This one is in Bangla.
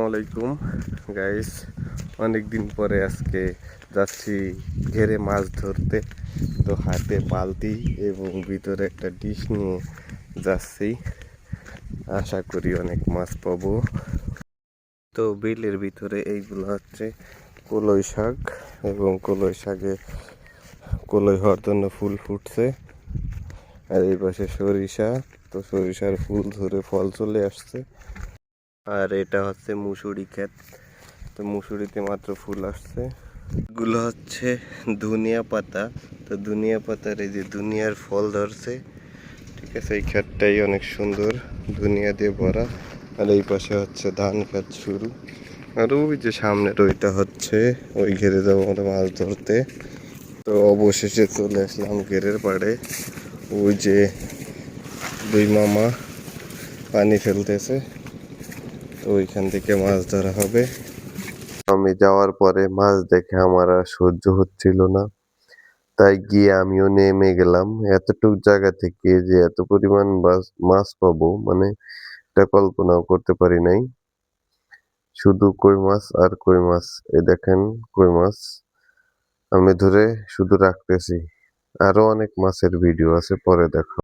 আসসালামু আলাইকুম গাইস। অনেক দিন পরে আজকে যাচ্ছি ঘেরে মাছ ধরতে। তো হাতে বালতি এবং ভিতরে একটা ডিশ নিয়ে যাচ্ছি। আশা করি অনেক মাছ পাবো। তো বিলের ভিতরে এইগুলো হচ্ছে কলই শাক, এবং কলই শাকে কলই হওয়ার জন্য ফুল ফুটছে। আর এই পাশে সরিষা, তো সরিষার ফুল ধরে ফল চলে আসছে। আর এটা হচ্ছে মুসুরি ক্ষেত, তো মুসুরিতে মাত্র ফুল আসছে। এগুলো হচ্ছে ধনিয়া পাতা, তো ধনিয়া পাতার এই যে ধনিয়ার ফল ধরছে। ঠিক আছে, এই ক্ষেতটাই অনেক সুন্দর, ধনিয়া দিয়ে ভরা। আর এই পাশে হচ্ছে ধান ক্ষেত শুরু। আর ওই যে সামনের ওইটা হচ্ছে ওই ঘেরে যাবো আমরা মাছ ধরতে। তো অবশেষে চলে আসলাম ঘেরের পাড়ে। ওই যে দুই মামা পানি ফেলতেছে, তো ওইখান থেকে মাছ ধরা হবে। আমি যাওয়ার পরে মাছ দেখে আমার আর সহ্য হচ্ছিল না, তাই গিয়ে আমিও নেমে গেলাম। এতটুক জায়গা থেকে যে এত পরিমাণ মাছ পাবো, মানে এটা কল্পনাও করতে পারি নাই। শুধু কই মাছ আর কই মাছ, এই দেখেন কই মাছ আমি ধরে শুধু রাখতেছি। আরো অনেক মাছের ভিডিও আছে, পরে দেখো।